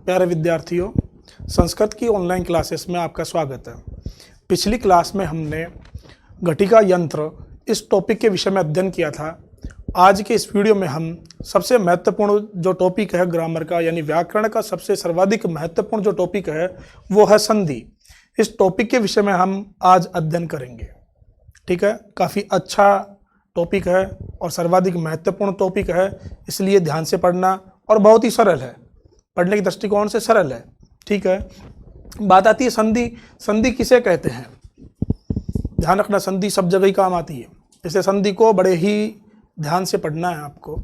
प्यारे विद्यार्थियों, संस्कृत की ऑनलाइन क्लासेस में आपका स्वागत है। पिछली क्लास में हमने घटिका यंत्र इस टॉपिक के विषय में अध्ययन किया था। आज के इस वीडियो में हम सबसे महत्वपूर्ण जो टॉपिक है ग्रामर का यानी व्याकरण का सबसे सर्वाधिक महत्वपूर्ण जो टॉपिक है वो है संधि। इस टॉपिक के विषय में हम आज अध्ययन करेंगे। ठीक है, काफ़ी अच्छा टॉपिक है और सर्वाधिक महत्वपूर्ण टॉपिक है, इसलिए ध्यान से पढ़ना और बहुत ही सरल है, पढ़ने के दृष्टिकोण से सरल है। ठीक है, बात आती है संधि। संधि किसे कहते हैं? ध्यान रखना, संधि सब जगह ही काम आती है, इसलिए संधि को बड़े ही ध्यान से पढ़ना है आपको।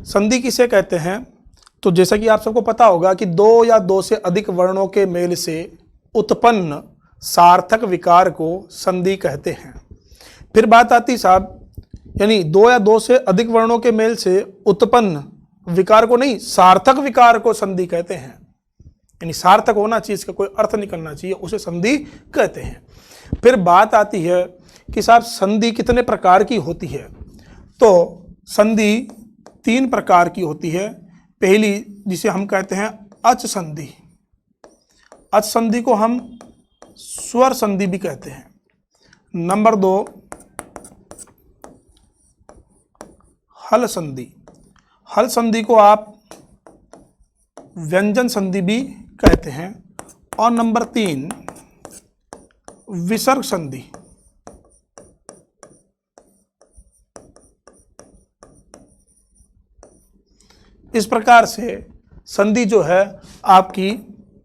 संधि किसे कहते हैं? तो जैसा कि आप सबको पता होगा कि दो या दो से अधिक वर्णों के मेल से उत्पन्न सार्थक विकार को संधि कहते हैं। फिर बात आती साहब, यानी दो या दो से अधिक वर्णों के मेल से उत्पन्न विकार को नहीं, सार्थक विकार को संधि कहते हैं। यानी सार्थक होना चाहिए, इसका कोई अर्थ निकलना चाहिए, उसे संधि कहते हैं। फिर बात आती है कि साहब संधि कितने प्रकार की होती है? तो संधि तीन प्रकार की होती है। पहली जिसे हम कहते हैं अच संधि। अच संधि को हम स्वर संधि भी कहते हैं। नंबर दो हल संधि। हल संधि को आप व्यंजन संधि भी कहते हैं। और नंबर तीन विसर्ग संधि। इस प्रकार से संधि जो है आपकी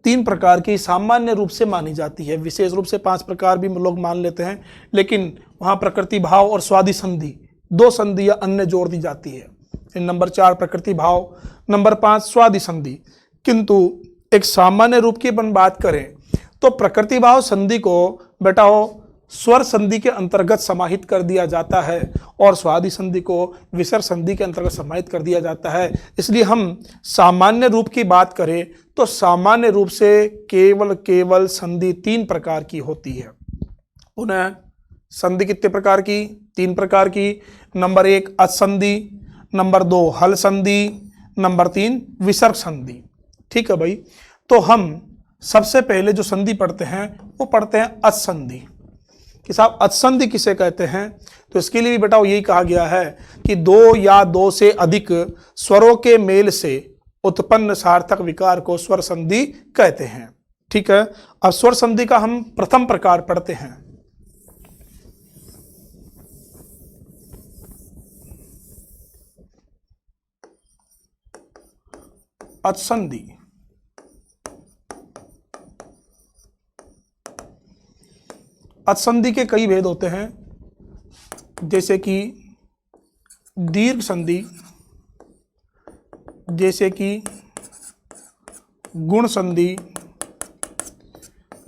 तीन प्रकार की सामान्य रूप से मानी जाती है। विशेष रूप से 5 प्रकार भी लोग मान लेते हैं, लेकिन वहां प्रकृति भाव और स्वादि संधि दो संधि या अन्य जोड़ दी जाती है। नंबर 4 प्रकृति भाव, नंबर 5 स्वादि संधि। किंतु एक सामान्य रूप की अपन बात करें तो प्रकृति भाव संधि को बेटा स्वर संधि के अंतर्गत समाहित कर दिया जाता है और स्वादि संधि को विसर्ग संधि के अंतर्गत समाहित कर दिया जाता है। इसलिए हम सामान्य रूप की बात करें तो सामान्य रूप से केवल संधि 3 प्रकार की होती है। उन्हें संधि कितने प्रकार की? 3 प्रकार की। नंबर 1 अच संधि, नंबर 2 हल संधि, नंबर 3 विसर्ग संधि। ठीक है भाई, तो हम सबसे पहले जो संधि पढ़ते हैं वो पढ़ते हैं अच संधि। कि साहब अच संधि किसे कहते हैं? तो इसके लिए भी बेटा यही कहा गया है कि दो या दो से अधिक स्वरों के मेल से उत्पन्न सार्थक विकार को स्वर संधि कहते हैं। ठीक है, अब स्वर संधि का हम प्रथम प्रकार पढ़ते हैं। अच संधि। अच संधि के कई भेद होते हैं, जैसे कि दीर्घ संधि, जैसे कि गुण संधि,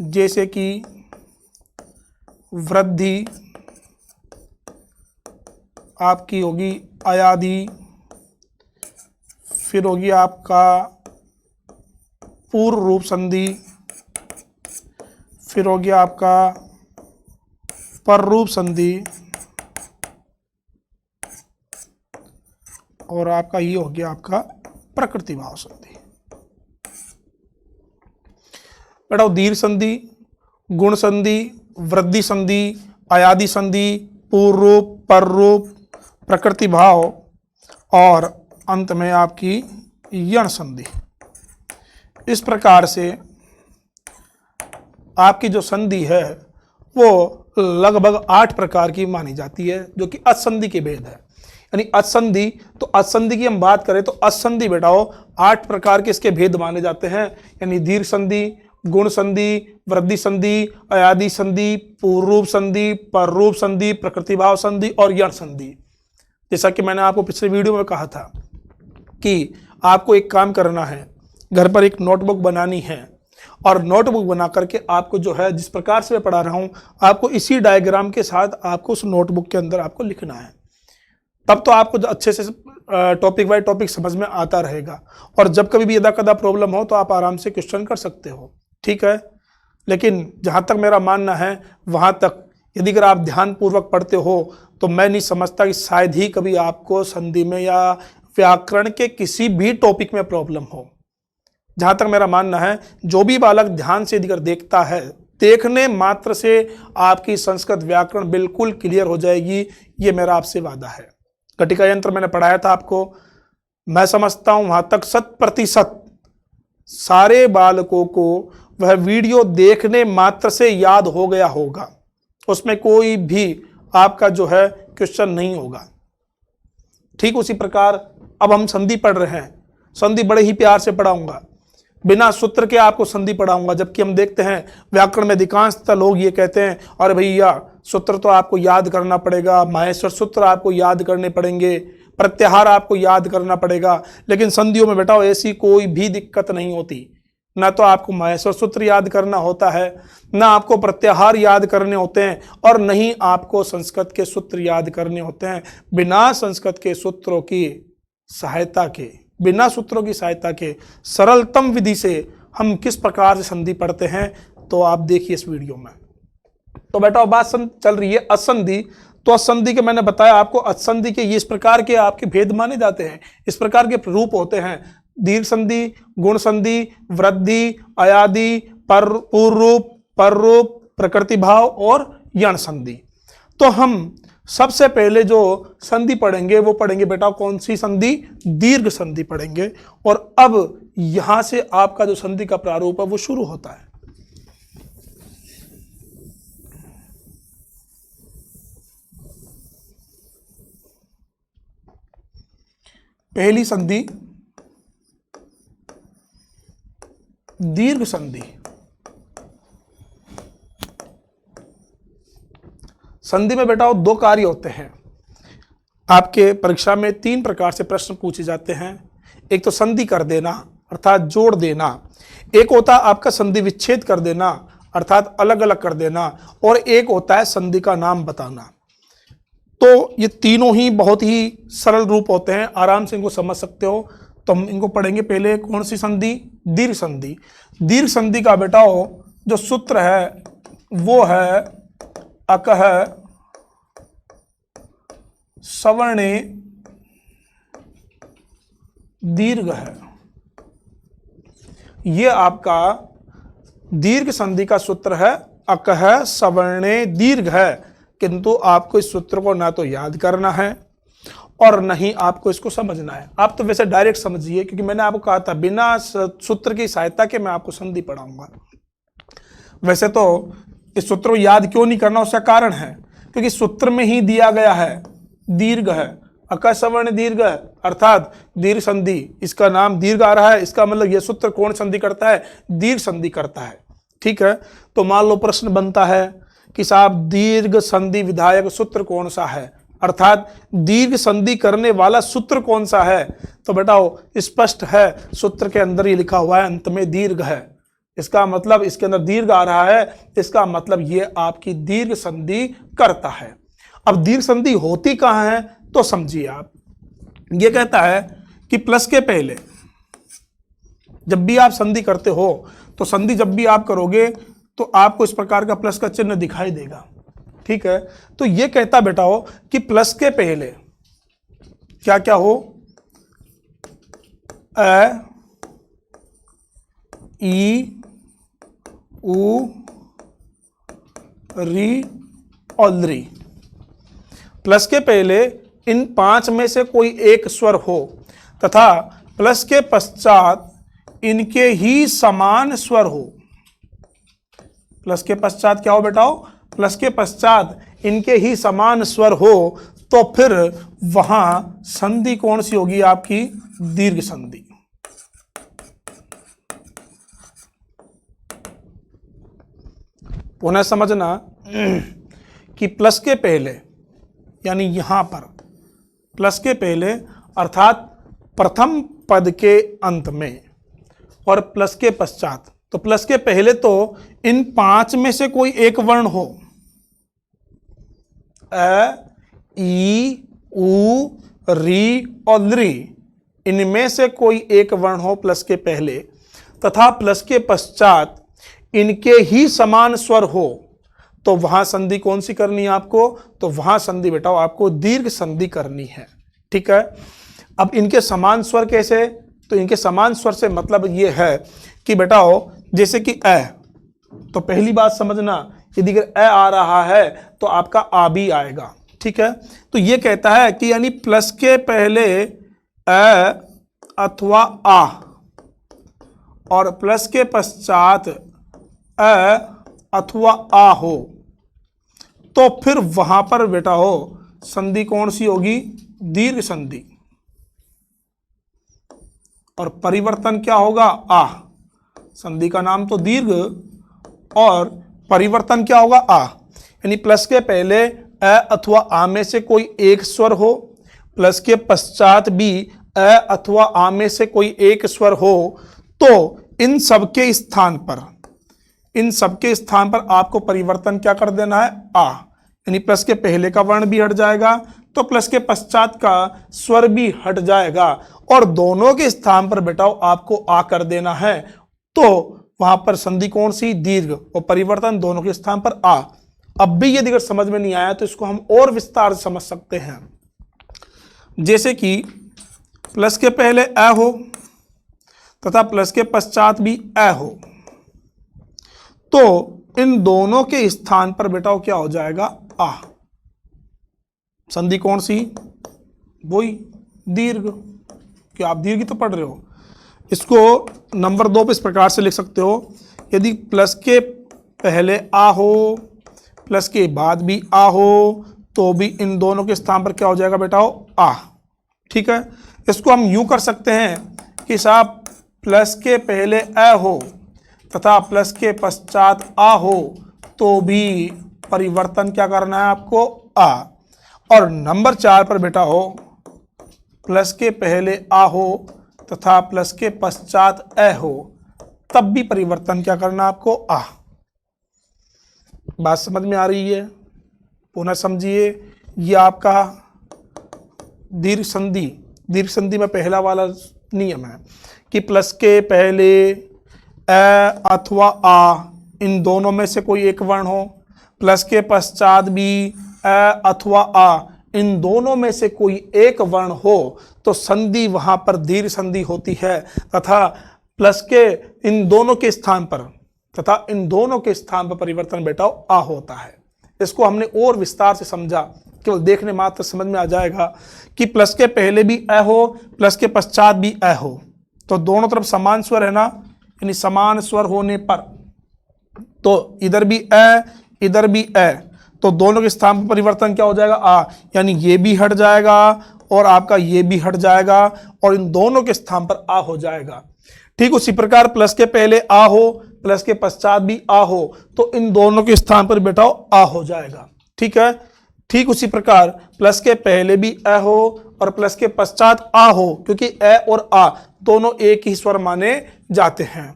जैसे कि वृद्धि आपकी होगी अयादि, फिर होगी आपका पूर्व रूप संधि, फिर होगी आपका पर रूप संधि, और आपका ये हो गया आपका प्रकृति भाव संधि। बेटा दीर्घ संधि, गुण संधि, वृद्धि संधि, अयादि संधि, पूर्व रूप, पर रूप, प्रकृति भाव और अंत में आपकी यण संधि। इस प्रकार से आपकी जो संधि है वो लगभग 8 प्रकार की मानी जाती है, जो कि अच संधि के भेद है। यानी अच संधि, तो अच संधि की हम बात करें तो अच संधि बेटा 8 प्रकार के इसके भेद माने जाते हैं। यानी दीर्घ संधि, गुण संधि, वृद्धि संधि, अयादि संधि, पूर्व रूप संधि, पर रूप संधि, प्रकृति भाव संधि और यण संधि। जैसा कि मैंने आपको पिछले वीडियो में कहा था कि आपको एक काम करना है, घर पर एक नोटबुक बनानी है और नोटबुक बना करके आपको जो है जिस प्रकार से मैं पढ़ा रहा हूँ आपको इसी डायग्राम के साथ आपको उस नोटबुक के अंदर आपको लिखना है। तब तो आपको अच्छे से टॉपिक बाय टॉपिक समझ में आता रहेगा, और जब कभी भी यदा कदा प्रॉब्लम हो तो आप आराम से क्वेश्चन कर सकते हो। ठीक है, लेकिन जहाँ तक मेरा मानना है वहाँ तक यदि अगर आप ध्यानपूर्वक पढ़ते हो तो मैं नहीं समझता कि शायद ही कभी आपको संधि में या व्याकरण के किसी भी टॉपिक में प्रॉब्लम हो। जहाँ तक मेरा मानना है, जो भी बालक ध्यान से अगर देखता है, देखने मात्र से आपकी संस्कृत व्याकरण बिल्कुल क्लियर हो जाएगी, ये मेरा आपसे वादा है। घटिका यंत्र मैंने पढ़ाया था आपको, मैं समझता हूँ वहाँ तक 100% सारे बालकों को वह वीडियो देखने मात्र से याद हो गया होगा, उसमें कोई भी आपका जो है क्वेश्चन नहीं होगा। ठीक उसी प्रकार अब हम संधि पढ़ रहे हैं, संधि बड़े ही प्यार से पढ़ाऊंगा, बिना सूत्र के आपको संधि पढ़ाऊंगा। जबकि हम देखते हैं व्याकरण में अधिकांशतः लोग ये कहते हैं, अरे भैया सूत्र तो आपको याद करना पड़ेगा, माहेश्वर सूत्र आपको याद करने पड़ेंगे, प्रत्याहार आपको याद करना पड़ेगा। लेकिन संधियों में बेटा ऐसी कोई भी दिक्कत नहीं होती, ना तो आपको माहेश्वर सूत्र याद करना होता है, ना आपको प्रत्याहार याद करने होते हैं, और नहीं आपको संस्कृत के सूत्र याद करने होते हैं। बिना संस्कृत के सूत्रों की सहायता के, बिना सूत्रों की सहायता के सरलतम विधि से हम किस प्रकार से संधि पढ़ते हैं, तो आप देखिए इस वीडियो में। तो बेटा बात चल रही है असंधि। तो असंधि के मैंने बताया आपको, असंधि के ये इस प्रकार के आपके भेद माने जाते हैं, इस प्रकार के रूप होते हैं: दीर्घ संधि, गुण संधि, वृद्धि, अयादि, पूर्व रूप, पर रूप, प्रकृति भाव और यण संधि। तो हम सबसे पहले जो संधि पढ़ेंगे वो पढ़ेंगे बेटा कौन सी संधि? दीर्घ संधि पढ़ेंगे। और अब यहां से आपका जो संधि का प्रारूप है वो शुरू होता है। पहली संधि दीर्घ संधि। संधि में बेटा दो कार्य होते हैं। आपके परीक्षा में 3 प्रकार से प्रश्न पूछे जाते हैं। एक तो संधि कर देना अर्थात जोड़ देना, एक होता है आपका संधि विच्छेद कर देना अर्थात अलग अलग कर देना, और एक होता है संधि का नाम बताना। तो ये तीनों ही बहुत ही सरल रूप होते हैं, आराम से इनको समझ सकते हो। तो हम इनको पढ़ेंगे। पहले कौन सी संधि? दीर्घ संधि। दीर्घ संधि का बेटा जो सूत्र है वो है अकह सवर्णे दीर्घ है। ये आपका दीर्घ संधि का सूत्र है, अकह सवर्णे दीर्घ है। किंतु आपको इस सूत्र को ना तो याद करना है और नहीं आपको इसको समझना है। आप तो वैसे डायरेक्ट समझिए, क्योंकि मैंने आपको कहा था बिना सूत्र की सहायता के मैं आपको संधि पढ़ाऊंगा। वैसे तो इस सूत्र को याद क्यों नहीं करना, उसका कारण है क्योंकि सूत्र में ही दिया गया है दीर्घ है, अकह सवर्ण दीर्घ है अर्थात दीर्घ संधि। इसका नाम दीर्घ आ रहा है, इसका मतलब यह सूत्र कौन संधि करता है? दीर्घ संधि करता है। ठीक है, तो मान लो प्रश्न बनता है कि साहब दीर्घ संधि विधायक सूत्र कौन सा है, अर्थात दीर्घ संधि करने वाला सूत्र कौन सा है? तो बेटाओ स्पष्ट है, सूत्र के अंदर ही लिखा हुआ है अंत में दीर्घ है। इसका मतलब इसके अंदर दीर्घ आ रहा है, इसका मतलब ये आपकी दीर्घ संधि करता है। अब दीर्घ संधि होती कहाँ है तो समझिए आप। ये कहता है कि प्लस के पहले जब भी आप संधि करते हो, तो संधि जब भी आप करोगे तो आपको इस प्रकार का प्लस का चिन्ह दिखाई देगा। ठीक है, तो ये कहता बेटा हो कि प्लस के पहले क्या क्या हो? अ, ई, उ, री और ली। प्लस के पहले इन 5 में से कोई एक स्वर हो तथा प्लस के पश्चात इनके ही समान स्वर हो। प्लस के पश्चात क्या हो बेटाओ? प्लस के पश्चात इनके ही समान स्वर हो, तो फिर वहां संधि कौन सी होगी? आपकी दीर्घ संधि। पुनः समझना कि प्लस के पहले यानी यहां पर प्लस के पहले अर्थात प्रथम पद के अंत में और प्लस के पश्चात, तो प्लस के पहले तो इन 5 में से कोई एक वर्ण हो, अ, ई, उ, री और ली, इनमें से कोई एक वर्ण हो प्लस के पहले, तथा प्लस के पश्चात इनके ही समान स्वर हो, तो वहां संधि कौन सी करनी है आपको? तो वहां संधि बेटा आपको दीर्घ संधि करनी है। ठीक है, अब इनके समान स्वर कैसे? तो इनके समान स्वर से मतलब ये है कि बेटा हो जैसे कि ए, तो पहली बात समझना, यदि अगर ए आ रहा है तो आपका आ भी आएगा। ठीक है, तो ये कहता है कि यानी प्लस के पहले ए अथवा आ और प्लस के पश्चात ए अथवा आ हो, तो फिर वहां पर बेटा हो संधि कौन सी होगी? दीर्घ संधि। और परिवर्तन क्या होगा? आ। संधि का नाम तो दीर्घ और परिवर्तन क्या होगा? आ। यानी प्लस के पहले ए अथवा आ में से कोई एक स्वर हो, प्लस के पश्चात भी ए अथवा आ में से कोई एक स्वर हो, तो इन सबके स्थान पर आपको परिवर्तन क्या कर देना है? आ। यानी प्लस के पहले का वर्ण भी हट जाएगा तो प्लस के पश्चात का स्वर भी हट जाएगा और दोनों के स्थान पर बेटा आपको आ कर देना है, तो वहां पर संधि कौन सी? दीर्घ, और परिवर्तन दोनों के स्थान पर आ। अब भी यदि अगर समझ में नहीं आया तो इसको हम और विस्तार से समझ सकते हैं। जैसे कि प्लस के पहले ए हो तथा प्लस के पश्चात भी ए हो, तो इन दोनों के स्थान पर बेटा क्या हो जाएगा? आ। संधि कौन सी? वही दीर्घ, क्या आप दीर्घ तो पढ़ रहे हो। इसको नंबर 2 पे इस प्रकार से लिख सकते हो, यदि प्लस के पहले आ हो प्लस के बाद भी आ हो, तो भी इन दोनों के स्थान पर क्या हो जाएगा बेटा? आ। ठीक है, इसको हम यूं कर सकते हैं कि साहब प्लस के पहले ए हो तथा प्लस के पश्चात आ हो, तो भी परिवर्तन क्या करना है आपको? आ। और नंबर 4 पर बेटा हो प्लस के पहले आ हो तथा प्लस के पश्चात ए हो, तब भी परिवर्तन क्या करना आपको? आ। बात समझ में आ रही है? पुनः समझिए, ये आपका दीर्घ संधि में पहला वाला नियम है कि प्लस के पहले ए अथवा आ, इन दोनों में से कोई एक वर्ण हो, प्लस के पश्चात भी ए अथवा आ, इन दोनों में से कोई एक वर्ण हो, तो संधि वहां पर दीर्घ संधि होती है तथा प्लस के इन दोनों के स्थान पर परिवर्तन बेटा आ होता है। इसको हमने और विस्तार से समझा, केवल देखने मात्र समझ में आ जाएगा कि प्लस के पहले भी ए हो प्लस के पश्चात भी ए हो, तो दोनों तरफ समान स्वर है ना, यानी समान स्वर होने पर तो इधर भी ए इधर भी ए, तो दोनों के स्थान पर परिवर्तन क्या हो जाएगा? आ। यानी ये भी हट जाएगा और आपका ये भी हट जाएगा और इन दोनों के स्थान पर आ हो जाएगा। ठीक उसी प्रकार प्लस के पहले आ हो प्लस के पश्चात भी आ हो, तो इन दोनों के स्थान पर बेटा आ हो जाएगा। ठीक है, ठीक उसी प्रकार प्लस के पहले भी ए हो और प्लस के पश्चात आ हो, क्योंकि ए और आ दोनों एक ही स्वर माने जाते हैं।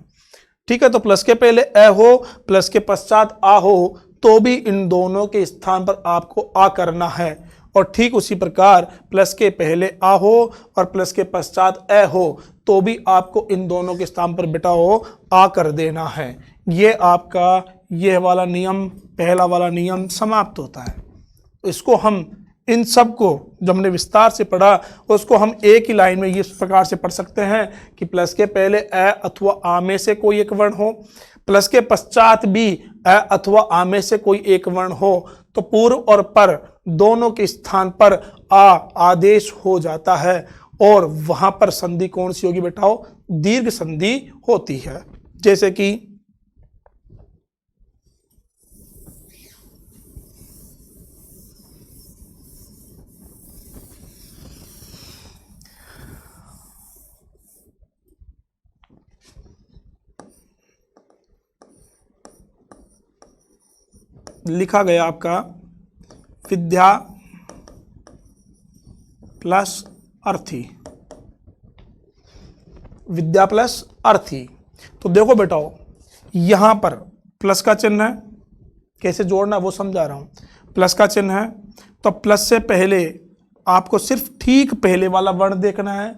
ठीक है, तो प्लस के पहले ए हो प्लस के पश्चात आ हो, तो भी इन दोनों के स्थान पर आपको आ करना है। और ठीक उसी प्रकार प्लस के पहले आ हो और प्लस के पश्चात ए हो, तो भी आपको इन दोनों के स्थान पर बेटा हो आ कर देना है। ये आपका यह वाला नियम, पहला वाला नियम समाप्त होता है। इसको हम इन सब को जो हमने विस्तार से पढ़ा उसको हम एक ही लाइन में इस प्रकार से पढ़ सकते हैं कि प्लस के पहले ए अथवा आ में से कोई एक वर्ण हो, प्लस के पश्चात भी ए अथवा आ में से कोई एक वर्ण हो, तो पूर्व और पर दोनों के स्थान पर आ आदेश हो जाता है और वहां पर संधि कौन सी होगी बेटा? दीर्घ संधि होती है। जैसे कि लिखा गया आपका विद्या प्लस अर्थी, विद्या प्लस अर्थी। तो देखो बेटा यहां पर प्लस का चिन्ह है, कैसे जोड़ना वो समझा रहा हूं। प्लस का चिन्ह है तो प्लस से पहले आपको सिर्फ ठीक पहले वाला वर्ण देखना है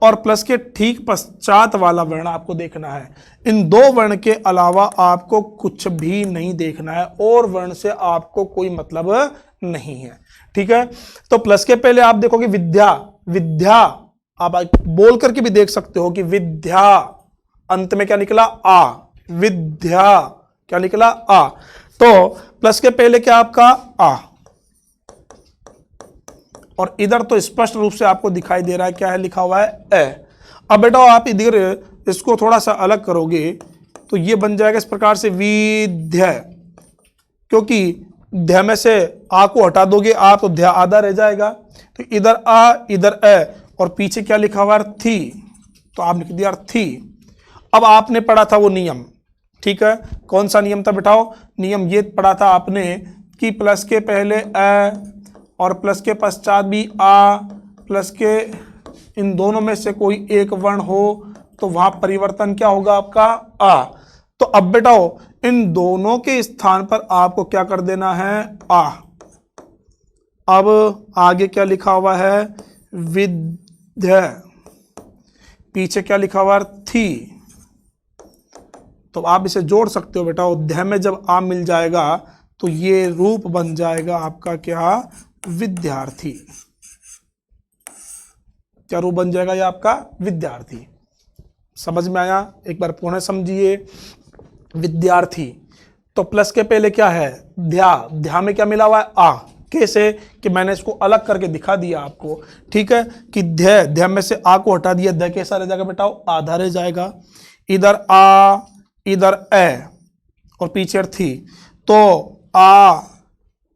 और प्लस के ठीक पश्चात वाला वर्ण आपको देखना है। इन दो वर्ण के अलावा आपको कुछ भी नहीं देखना है और वर्ण से आपको कोई मतलब नहीं है। ठीक है, तो प्लस के पहले आप देखोगे विद्या, विद्या आप बोल करके भी देख सकते हो कि विद्या, अंत में क्या निकला आ, विद्या क्या निकला आ। तो प्लस के पहले क्या आपका आ, और इधर तो स्पष्ट रूप से आपको दिखाई दे रहा है क्या है, लिखा हुआ है ए। अब बेटा आप इधर इसको थोड़ा सा अलग करोगे तो ये बन जाएगा इस प्रकार से विद्या, क्योंकि ध्या में से आ को हटा दोगे आ तो ध्या आधा रह जाएगा, तो इधर आ इधर ए और पीछे क्या लिखा हुआ है थी, तो आप लिख दिया थी। अब आपने पढ़ा था वो नियम, ठीक है, कौन सा नियम था बेटाओ, नियम ये पढ़ा था आपने कि प्लस के पहले ए और प्लस के पश्चात भी आ, प्लस के इन दोनों में से कोई एक वर्ण हो तो वहां परिवर्तन क्या होगा आपका आ। तो अब बेटाओ इन दोनों के स्थान पर आपको क्या कर देना है आ। अब आगे क्या लिखा हुआ है विद्या, पीछे क्या लिखा हुआ है थी, तो आप इसे जोड़ सकते हो बेटा। अध्याय में जब आ मिल जाएगा तो ये रूप बन जाएगा आपका क्या, विद्यार्थी। क्या रूप बन जाएगा ये आपका, विद्यार्थी। समझ में आया, एक बार पुनः समझिए। विद्यार्थी तो प्लस के पहले क्या है ध्या, ध्या में क्या मिला हुआ है आ। कैसे कि मैंने इसको अलग करके दिखा दिया आपको, ठीक है, कि ध्या, ध्या में से आ को हटा दिया, ध्या कैसा रह जाएगा बेटा, आधा रह जाएगा। इधर आ इधर ए और पीछे थी, तो आ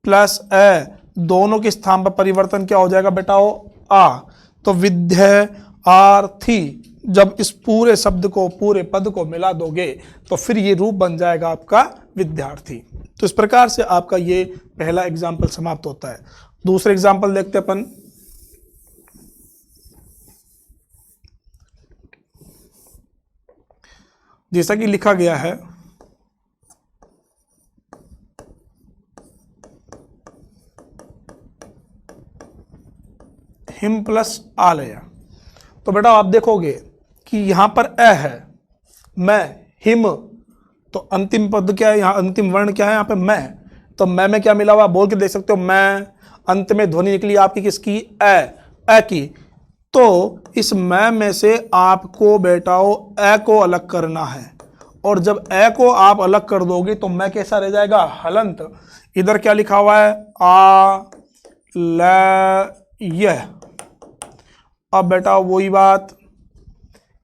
प्लस ए दोनों के स्थान पर परिवर्तन क्या हो जाएगा बेटा आ। तो विद्यार्थी, जब इस पूरे शब्द को पूरे पद को मिला दोगे तो फिर ये रूप बन जाएगा आपका विद्यार्थी। तो इस प्रकार से आपका ये पहला एग्जाम्पल समाप्त होता है। दूसरे एग्जाम्पल देखते अपन। जैसा कि लिखा गया है, हिम प्लस आलय। तो बेटा आप देखोगे कि यहां पर ए है, मैं, हिम, तो अंतिम पद क्या है, यहाँ अंतिम वर्ण क्या है, यहाँ पे मैं। तो मैं में क्या मिला हुआ बोल के देख सकते हो, मैं, अंत में ध्वनि निकली आपकी किसकी, ए की। तो इस मैं में से आपको बेटाओ ए को अलग करना है, और जब ए को आप अलग कर दोगे तो मैं कैसा रह जाएगा, हलंत। इधर क्या लिखा हुआ है आ ल यह। अब बेटा वही बात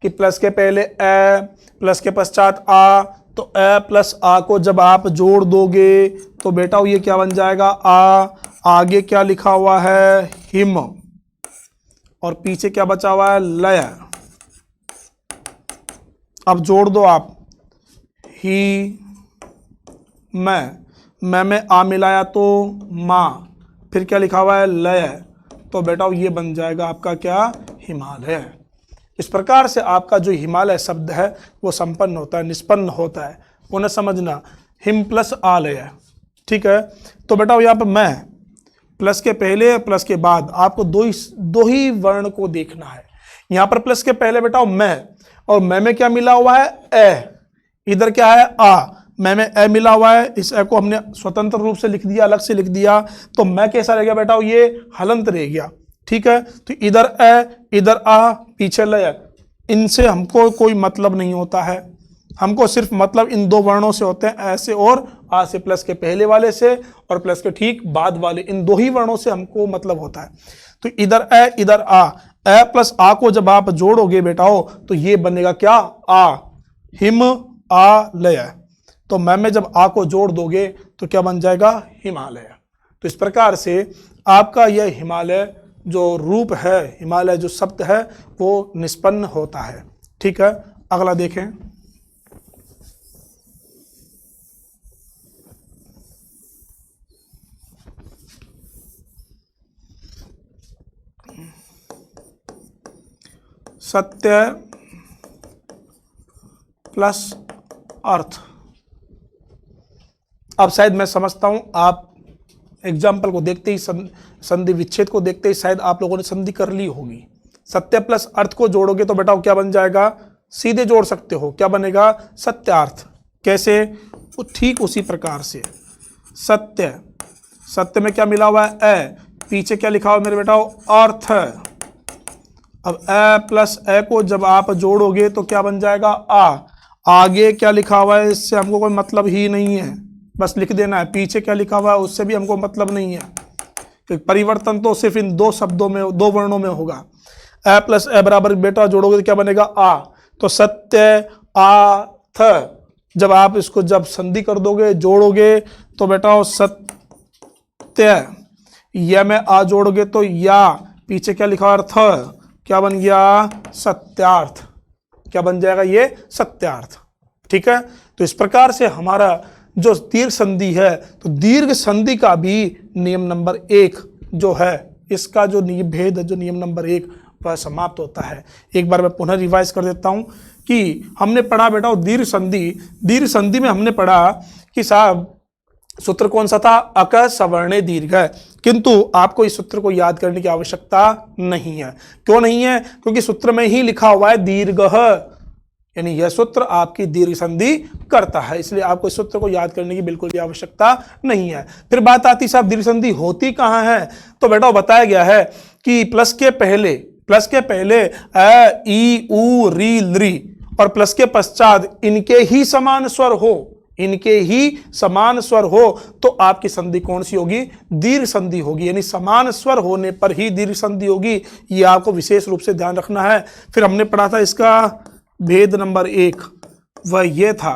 कि प्लस के पहले ए प्लस के पश्चात आ, तो ए प्लस आ को जब आप जोड़ दोगे तो बेटा ये क्या बन जाएगा आ। आगे क्या लिखा हुआ है हिम, और पीछे क्या बचा हुआ है लय। अब जोड़ दो आप, ही मैं में आ मिलाया तो माँ, फिर क्या लिखा हुआ है लय, तो बेटा ये बन जाएगा आपका क्या, हिमालय। इस प्रकार से आपका जो हिमालय शब्द है वो संपन्न होता है, निष्पन्न होता है। उन्हें समझना, हिम प्लस आलय, ठीक है। तो बेटा यहाँ पर मैं प्लस के पहले प्लस के बाद आपको दो ही वर्ण को देखना है। यहाँ पर प्लस के पहले बेटा मैं, और मैं में क्या मिला हुआ है ए, इधर क्या है आ, मैं में ए मिला हुआ है, इस ए को हमने स्वतंत्र रूप से लिख दिया, अलग से लिख दिया, तो मैं कैसा रह गया बेटा, ये हलंत रह गया, ठीक है। तो इधर ए इधर आ पीछे लय, इनसे हमको कोई मतलब नहीं होता है, हमको सिर्फ मतलब इन दो वर्णों से होते हैं, ए से और आ से, प्लस के पहले वाले से और प्लस के ठीक बाद वाले, इन दो ही वर्णों से हमको मतलब होता है। तो इधर ए इधर आ, ए प्लस आ को जब आप जोड़ोगे बेटाओ तो ये बनेगा क्या, आ, हिम आ लय। तो मैं में जब आ को जोड़ दोगे तो क्या बन जाएगा, हिमालय। तो इस प्रकार से आपका यह हिमालय जो रूप है, हिमालय जो शब्द है वो निष्पन्न होता है, ठीक है। अगला देखें। सत्य प्लस अर्थ। अब शायद मैं समझता हूं आप एग्जाम्पल को देखते ही, संधि विच्छेद को देखते ही शायद आप लोगों ने संधि कर ली होगी। सत्य प्लस अर्थ को जोड़ोगे तो बेटा क्या बन जाएगा, सीधे जोड़ सकते हो, क्या बनेगा, सत्यार्थ। कैसे, ठीक उसी प्रकार से सत्य, सत्य में क्या मिला हुआ है ए, पीछे क्या लिखा हुआ मेरे बेटा, अर्थ, अब ए प्लस ए को जब आप जोड़ोगे तो क्या बन जाएगा आ। आगे क्या लिखा हुआ है इससे हमको कोई मतलब ही नहीं है, बस लिख देना है। पीछे क्या लिखा हुआ है उससे भी हमको मतलब नहीं है, क्योंकि परिवर्तन तो सिर्फ इन दो शब्दों में, दो वर्णों में होगा। ए प्लस ए बराबर बेटा जोड़ोगे तो क्या बनेगा आ। तो सत्य आ थ, जब आप इसको जब संधि कर दोगे जोड़ोगे तो बेटा सत्य, या में आ जोड़ोगे तो या, पीछे क्या लिखा अर्थ, क्या बन गया सत्यार्थ। क्या बन जाएगा ये सत्यार्थ। ठीक है, तो इस प्रकार से हमारा जो दीर्घ संधि है, तो दीर्घ संधि का भी नियम नंबर 1 जो है, इसका जो भेद है, जो नियम नंबर 1 वह समाप्त होता है। एक बार मैं पुनः रिवाइज कर देता हूं कि हमने पढ़ा बेटा दीर्घ संधि। दीर्घ संधि में हमने पढ़ा कि साहब सूत्र कौन सा था, अक सवर्णे दीर्घ है, किंतु आपको इस सूत्र को याद करने की आवश्यकता नहीं है। क्यों नहीं है? क्योंकि सूत्र में ही लिखा हुआ है दीर्घ, यानी यह सूत्र आपकी दीर्घ संधि करता है, इसलिए आपको इस सूत्र को याद करने की बिल्कुल भी आवश्यकता नहीं है। फिर बात आती साहब दीर्घ संधि होती कहां है, तो बेटा बताया गया है कि प्लस के पहले अ ई उ री लृ और प्लस के पश्चात इनके ही समान स्वर हो, तो आपकी संधि कौन सी होगी, दीर्घ संधि होगी, यानी समान स्वर होने पर ही दीर्घ संधि होगी। ये आपको विशेष रूप से ध्यान रखना है। फिर हमने पढ़ा था इसका भेद नंबर 1, वह यह था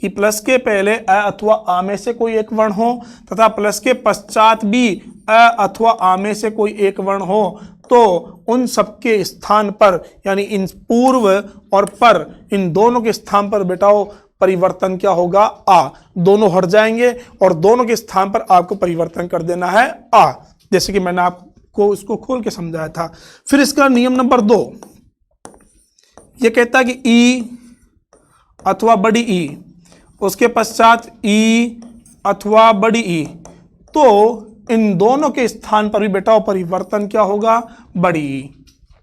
कि प्लस के पहले अ अथवा आ में से कोई एक वर्ण हो तथा प्लस के पश्चात भी अ अथवा आ में से कोई एक वर्ण हो, तो उन सबके स्थान पर, यानी इन पूर्व और पर, इन दोनों के स्थान पर बेटाओ परिवर्तन क्या होगा, आ। दोनों हट जाएंगे और दोनों के स्थान पर आपको परिवर्तन कर देना है आ, जैसे कि मैंने आपको इसको खोल के समझाया था। फिर इसका नियम नंबर 2 ये कहता है कि ई अथवा बड़ी ई, उसके पश्चात ई अथवा बड़ी ई, तो इन दोनों के स्थान पर भी बेटा परिवर्तन क्या होगा, बड़ी ई।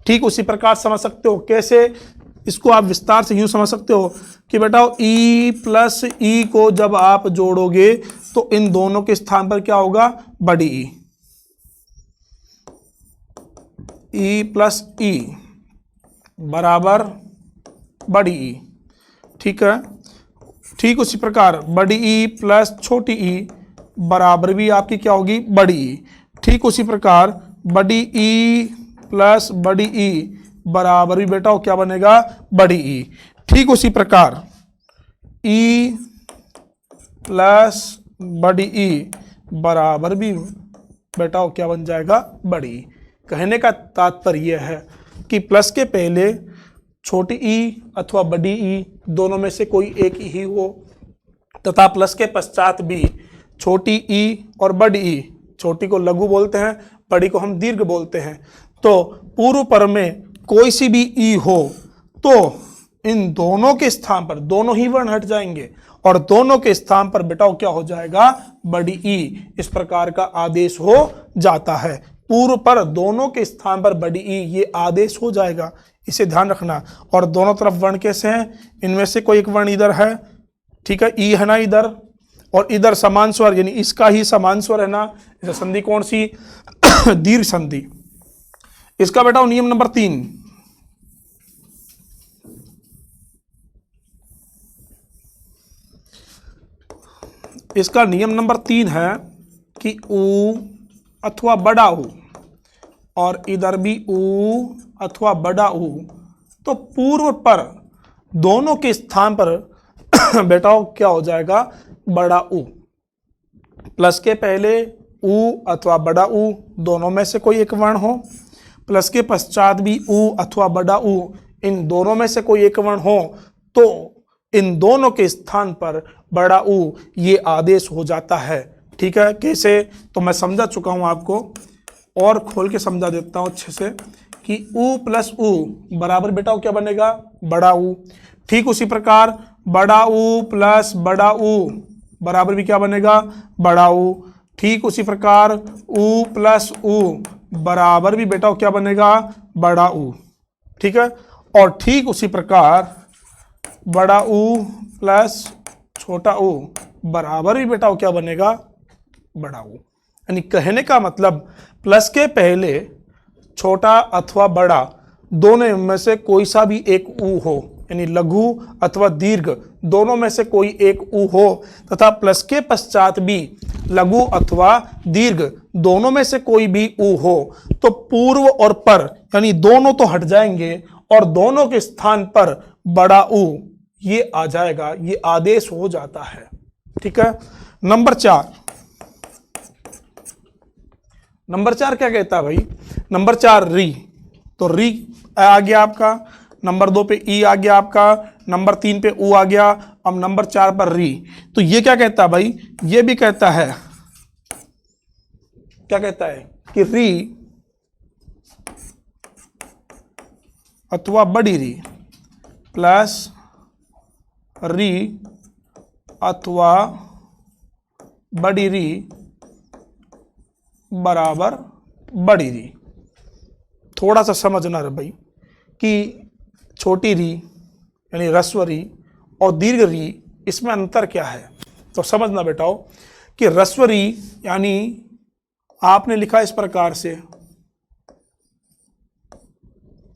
ठीक उसी प्रकार समझ सकते हो, कैसे, इसको आप विस्तार से यूं समझ सकते हो कि बेटा ई प्लस ई को जब आप जोड़ोगे तो इन दोनों के स्थान पर क्या होगा, बड़ी ई प्लस ई बराबर बड़ी ई। ठीक है, ठीक उसी प्रकार बड़ी ई प्लस छोटी ई बराबर भी आपकी क्या होगी, बड़ी ई। ठीक उसी प्रकार बड़ी ई प्लस बड़ी ई बराबर भी बेटा क्या बनेगा, बड़ी ई। ठीक उसी प्रकार ई प्लस बड़ी ई बराबर भी बेटा क्या बन जाएगा, बड़ी ई। कहने का तात्पर्य यह है कि प्लस के पहले छोटी ई अथवा बड़ी ई दोनों में से कोई एक ही हो, तथा प्लस के पश्चात भी छोटी ई और बड़ी ई, छोटी को लघु बोलते हैं, बड़ी को हम दीर्घ बोलते हैं, तो पूर्व पर में कोई सी भी ई हो तो इन दोनों के स्थान पर दोनों ही वर्ण हट जाएंगे और दोनों के स्थान पर बेटा क्या हो जाएगा, बड़ी ई। इस प्रकार का आदेश हो जाता है, पूर्व पर दोनों के स्थान पर बड़ी ई, ये आदेश हो जाएगा, इसे ध्यान रखना। और दोनों तरफ वर्ण कैसे हैं, इनमें से कोई एक वर्ण इधर है, ठीक है, ई है ना इधर, और इधर समान स्वर, यानी इसका ही समान स्वर है ना, इसे संधि कौन सी, दीर्घ संधि। इसका बेटा नियम नंबर 3, इसका नियम नंबर 3 है कि ऊ अथवा बड़ा ऊ, और इधर भी ऊ अथवा बड़ा ऊ, तो पूर्व पर दोनों के स्थान पर बेटा क्या हो जाएगा, बड़ा ऊ। प्लस के पहले ऊ अथवा बड़ा ऊ दोनों में से कोई एक वर्ण हो, प्लस के पश्चात भी ऊ अथवा बड़ा ऊ, इन दोनों में से कोई एक वर्ण हो, तो इन दोनों के स्थान पर बड़ा ऊ ये आदेश हो जाता है। ठीक है, कैसे, तो मैं समझा चुका हूं, आपको और खोल के समझा देता हूं अच्छे से कि ऊ प्लस ऊ बराबर बेटा क्या बनेगा, बड़ा ऊ। ठीक उसी प्रकार बड़ा ऊ प्लस बड़ा ऊ बराबर भी क्या बनेगा, बड़ा ऊ। ठीक उसी प्रकार ऊ प्लस ऊ बराबर भी बेटा क्या बनेगा, बड़ा ऊ। ठीक है, और ठीक उसी प्रकार बड़ा ऊ प्लस छोटा ऊ बराबर भी बेटा क्या बनेगा, बड़ा ऊ। यानी कहने का मतलब प्लस के पहले छोटा अथवा बड़ा दोनों में से कोई सा भी एक ऊ हो, यानी लघु अथवा दीर्घ दोनों में से कोई एक ऊ हो तथा प्लस के पश्चात भी लघु अथवा दीर्घ दोनों में से कोई भी ऊ हो तो पूर्व और पर यानी दोनों तो हट जाएंगे और दोनों के स्थान पर बड़ा ऊ ये आ जाएगा, ये आदेश हो जाता है। ठीक है। नंबर 4 क्या कहता है भाई? नंबर 4 री, तो री आ गया आपका, नंबर 2 पे ई आ गया आपका, नंबर 3 पे ऊ आ गया, अब नंबर 4 पर री। तो ये क्या कहता है भाई? ये भी कहता है, क्या कहता है कि री अथवा बड़ी री प्लस री अथवा बड़ी री बराबर बड़ी री। थोड़ा सा समझना है भाई कि छोटी री यानी ह्रस्व री और दीर्घ री इसमें अंतर क्या है। तो समझना बेटाओ कि ह्रस्व री यानी आपने लिखा इस प्रकार से,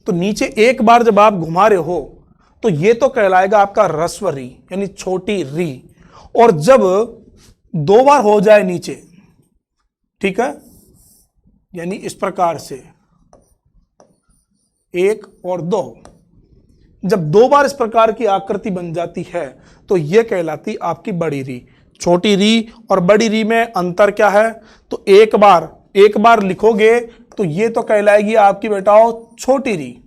तो नीचे एक बार जब आप घुमा रहे हो तो ये तो कहलाएगा आपका ह्रस्व री यानी छोटी री, और जब 2 बार हो जाए नीचे, ठीक है, यानी इस प्रकार से 1 और 2, जब 2 बार इस प्रकार की आकृति बन जाती है तो यह कहलाती आपकी बड़ी री। छोटी री और बड़ी री में अंतर क्या है? तो एक बार लिखोगे तो ये तो कहलाएगी आपकी बेटाओ छोटी री,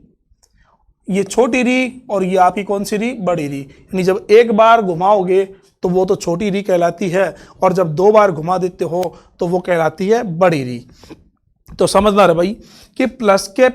ये छोटी री, और ये आपकी कौन सी री? बड़ी री। यानी जब एक बार घुमाओगे तो वो तो छोटी री कहलाती है, और जब 2 बार घुमा देते हो तो वो कहलाती है बड़ी री। तो समझना रहे भाई कि प्लस के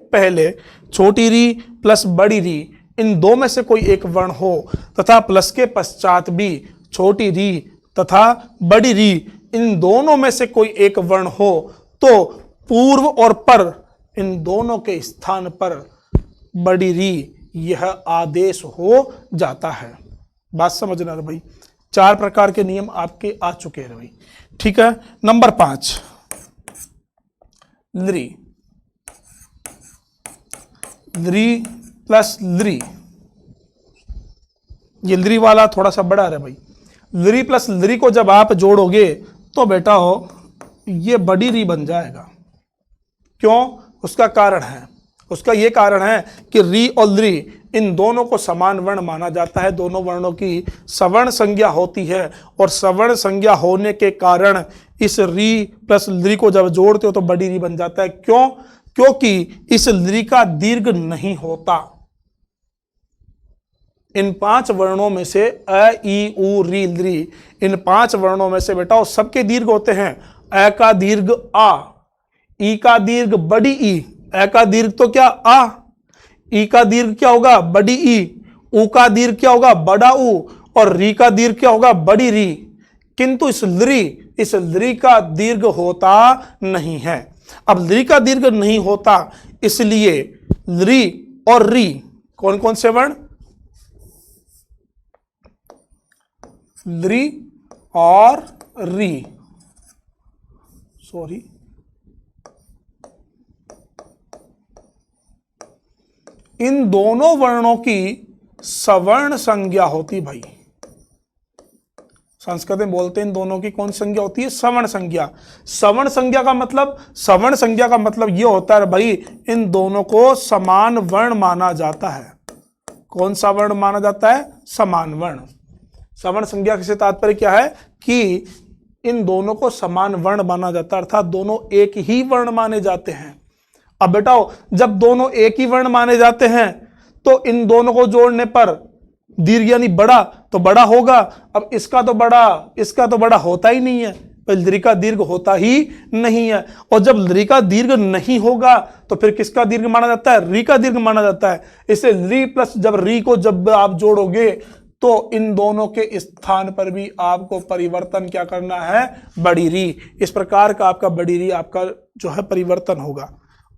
पहले छोटी री प्लस बड़ी री इन दो में से कोई एक वर्ण हो तथा प्लस के पश्चात भी छोटी री तथा बड़ी री इन दोनों में से कोई एक वर्ण हो तो पूर्व और पर इन दोनों के स्थान पर बड़ी री यह आदेश हो जाता है। बात समझना है भाई। 4 प्रकार के नियम आपके आ चुके हैं भाई। ठीक है। नंबर 5 लृ प्लस लृ, ये लृ वाला थोड़ा सा बड़ा है भाई। लृ प्लस लृ को जब आप जोड़ोगे तो बेटा हो ये बड़ी री बन जाएगा। क्यों? उसका कारण है, उसका ये कारण है कि री और लृ इन दोनों को समान वर्ण माना जाता है। दोनों वर्णों की सवर्ण संज्ञा होती है और सवर्ण संज्ञा होने के कारण इस री प्लस लृ को जब जोड़ते हो तो बड़ी री बन जाता है। क्यों? क्योंकि इस लृ का दीर्घ नहीं होता। इन 5 वर्णों में से अ, ई, उ, री, लृ, इन 5 वर्णों में से बेटा सबके दीर्घ होते हैं। अ का दीर्घ आ, ई का दीर्घ बड़ी ई, अ का दीर्घ तो क्या आ, ई का दीर्घ क्या होगा बड़ी ई, उ का दीर्घ क्या होगा बड़ा उ, और री का दीर्घ क्या होगा बड़ी री। किंतु इस लृ का दीर्घ होता नहीं है। अब लृ का दीर्घ नहीं होता इसलिए लृ और री कौन कौन से वर्ण? लृ और री, सॉरी, इन दोनों वर्णों की सवर्ण संज्ञा होती भाई। संस्कृत में बोलते हैं इन दोनों की कौन संज्ञा होती है? सवर्ण संज्ञा। सवर्ण संज्ञा का मतलब यह होता है भाई इन दोनों को समान वर्ण माना जाता है। कौन सा वर्ण माना जाता है? समान वर्ण। सवर्ण संज्ञा से तात्पर्य क्या है कि इन दोनों को समान वर्ण माना जाता है, अर्थात दोनों एक ही वर्ण माने जाते हैं। अब बेटाओ जब दोनों एक ही वर्ण माने जाते हैं तो इन दोनों को जोड़ने पर दीर्घ यानी बड़ा तो बड़ा होगा। अब इसका तो बड़ा होता ही नहीं है, लृ का दीर्घ होता ही नहीं है। और जब लृ का दीर्घ नहीं होगा तो फिर किसका दीर्घ माना जाता है? री का दीर्घ माना जाता है। इससे लृ प्लस जब री को जब आप जोड़ोगे तो इन दोनों के स्थान पर भी आपको परिवर्तन क्या करना है? बड़ी री। इस प्रकार का आपका बड़ी री आपका जो है परिवर्तन होगा।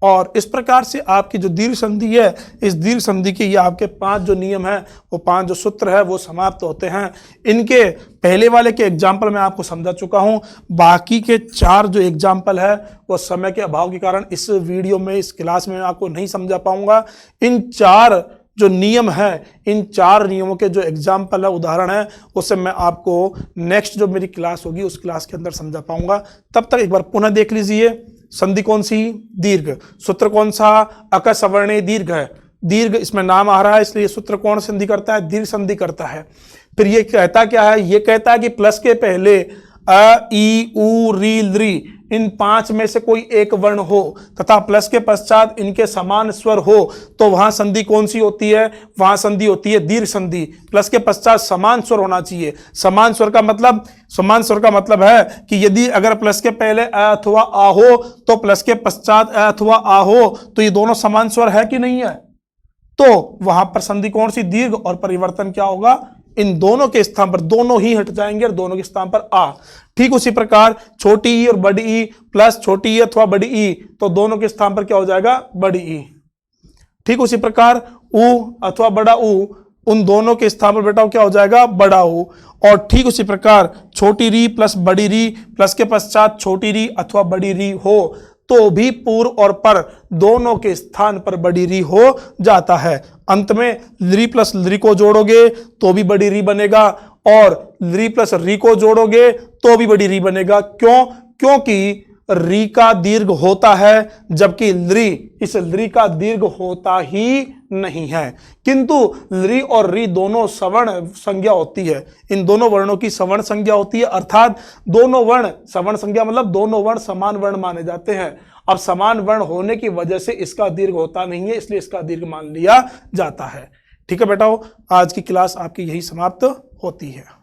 और इस प्रकार से आपकी जो दीर्घ संधि है, इस दीर्घ संधि के ये आपके 5 जो नियम है, वो 5 जो सूत्र है वो समाप्त होते हैं। इनके पहले वाले के एग्जाम्पल मैं आपको समझा चुका हूं, बाकी के 4 जो एग्जाम्पल है वो समय के अभाव के कारण इस वीडियो में, इस क्लास में आपको नहीं समझा पाऊंगा। इन 4 जो नियम है, इन 4 नियमों के जो एग्जाम्पल है, उदाहरण है, उससे मैं आपको नेक्स्ट जो मेरी क्लास होगी उस क्लास के अंदर समझा पाऊंगा। तब तक एक बार पुनः देख लीजिए, संधि कौन सी? दीर्घ। सूत्र कौन सा? अकसवर्णीय दीर्घ है। दीर्घ इसमें नाम आ रहा है, इसलिए सूत्र कौन संधि करता है? दीर्घ संधि करता है। फिर ये कहता क्या है? ये कहता है कि प्लस के पहले अ, ई, उ, री, लृ इन 5 में से कोई एक वर्ण हो तथा प्लस के पश्चात इनके समान स्वर हो तो वहां संधि कौन सी होती है? वहां संधि होती है दीर्घ संधि। प्लस के पश्चात समान स्वर होना चाहिए। समान स्वर का मतलब है कि यदि अगर प्लस के पहले अ अथवा आ हो तो प्लस के पश्चात अ अथवा आ हो तो ये दोनों समान स्वर है कि नहीं है? तो वहां पर संधि कौन सी? दीर्घ। और परिवर्तन क्या होगा? इन दोनों के स्थान पर दोनों ही हट जाएंगे और दोनों के स्थान पर आ। ठीक उसी प्रकार छोटी ई और बड़ी ई प्लस छोटी ई अथवा बड़ी ई, तो दोनों के स्थान पर क्या हो जाएगा? बड़ी ई। ठीक उसी प्रकार उ अथवा बड़ा उ, उन दोनों के स्थान पर बेटा क्या हो जाएगा? बड़ा उ। और ठीक उसी प्रकार छोटी री प्लस बड़ी री प्लस के पश्चात छोटी री अथवा बड़ी री हो तो भी पूर्व और पर दोनों के स्थान पर बड़ी री हो जाता है। अंत में लृ प्लस लृ को जोड़ोगे तो भी बड़ी री बनेगा और लृ प्लस री को जोड़ोगे तो भी बड़ी री बनेगा। क्यों? क्योंकि री का दीर्घ होता है जबकि लृ, इस लृ का दीर्घ होता ही नहीं है। किंतु लृ और री दोनों सवर्ण संज्ञा होती है। इन दोनों वर्णों की सवर्ण संज्ञा होती है, अर्थात दोनों वर्ण सवर्ण संज्ञा मतलब दोनों वर्ण समान वर्ण माने जाते हैं। अब समान वर्ण होने की वजह से इसका दीर्घ होता नहीं है, इसलिए इसका दीर्घ मान लिया जाता है। ठीक है बेटाओ, आज की क्लास आपकी यही समाप्त होती है।